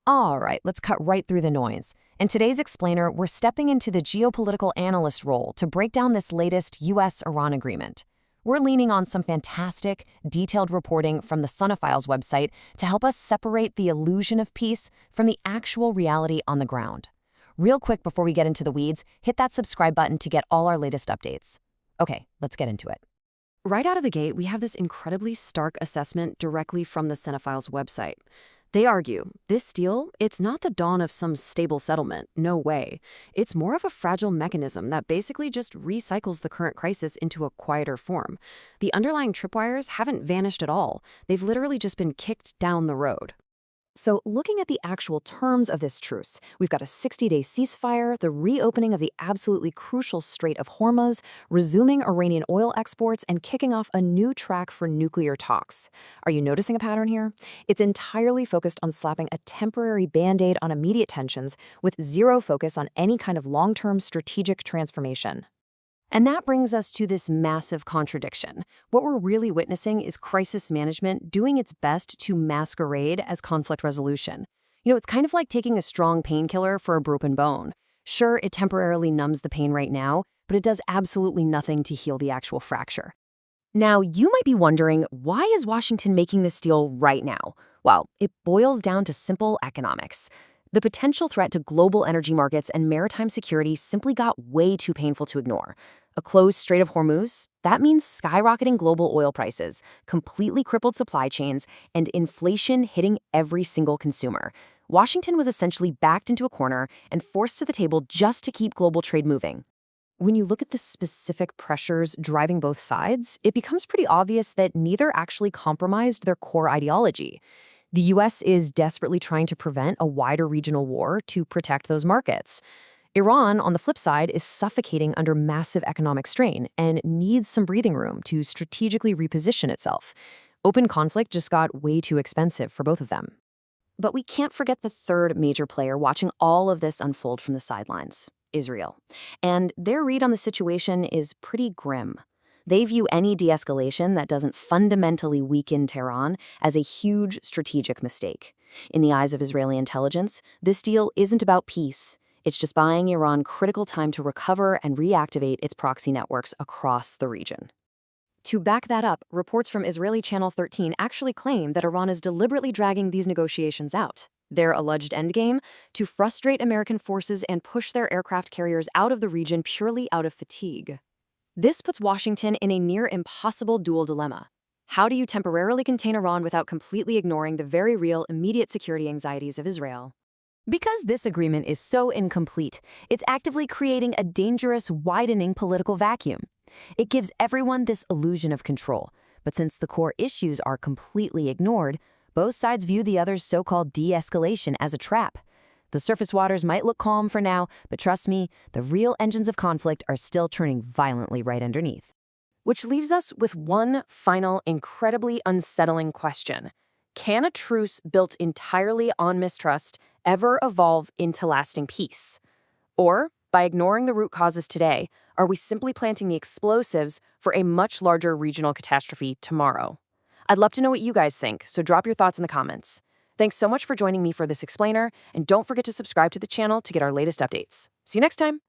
All right, let's cut right through the noise. In today's explainer, we're stepping into the geopolitical analyst role to break down this latest US-Iran agreement. We're leaning on some fantastic, detailed reporting from the Sunophiles website to help us separate the illusion of peace from the actual reality on the ground. Real quick before we get into the weeds, hit that subscribe button to get all our latest updates. Okay, let's get into it. Right out of the gate, we have this incredibly stark assessment directly from the Sunophiles website. They argue, this deal, it's not the dawn of some stable settlement, no way. It's more of a fragile mechanism that basically just recycles the current crisis into a quieter form. The underlying tripwires haven't vanished at all. They've literally just been kicked down the road. So looking at the actual terms of this truce, we've got a 60-day ceasefire, the reopening of the absolutely crucial Strait of Hormuz, resuming Iranian oil exports, and kicking off a new track for nuclear talks. Are you noticing a pattern here? It's entirely focused on slapping a temporary band-aid on immediate tensions with zero focus on any kind of long-term strategic transformation. And that brings us to this massive contradiction. What we're really witnessing is crisis management doing its best to masquerade as conflict resolution. It's kind of like taking a strong painkiller for a broken bone. Sure, it temporarily numbs the pain right now, but it does absolutely nothing to heal the actual fracture. Now, you might be wondering, why is Washington making this deal right now? Well, it boils down to simple economics. The potential threat to global energy markets and maritime security simply got way too painful to ignore. A closed Strait of Hormuz, that means skyrocketing global oil prices, completely crippled supply chains, and inflation hitting every single consumer. Washington was essentially backed into a corner and forced to the table just to keep global trade moving. When you look at the specific pressures driving both sides, it becomes pretty obvious that neither actually compromised their core ideology. The U.S. is desperately trying to prevent a wider regional war to protect those markets. Iran, on the flip side, is suffocating under massive economic strain and needs some breathing room to strategically reposition itself. Open conflict just got way too expensive for both of them. But we can't forget the third major player watching all of this unfold from the sidelines, Israel. And their read on the situation is pretty grim. They view any de-escalation that doesn't fundamentally weaken Tehran as a huge strategic mistake. In the eyes of Israeli intelligence, this deal isn't about peace. It's just buying Iran critical time to recover and reactivate its proxy networks across the region. To back that up, reports from Israeli Channel 13 actually claim that Iran is deliberately dragging these negotiations out. Their alleged endgame? To frustrate American forces and push their aircraft carriers out of the region purely out of fatigue. This puts Washington in a near-impossible dual dilemma. How do you temporarily contain Iran without completely ignoring the very real, immediate security anxieties of Israel? Because this agreement is so incomplete, it's actively creating a dangerous, widening political vacuum. It gives everyone this illusion of control, but since the core issues are completely ignored, both sides view the other's so-called de-escalation as a trap. The surface waters might look calm for now, but trust me, the real engines of conflict are still turning violently right underneath. Which leaves us with one final, incredibly unsettling question. Can a truce built entirely on mistrust ever evolve into lasting peace? Or, by ignoring the root causes today, are we simply planting the explosives for a much larger regional catastrophe tomorrow? I'd love to know what you guys think, so drop your thoughts in the comments. Thanks so much for joining me for this explainer, and don't forget to subscribe to the channel to get our latest updates. See you next time!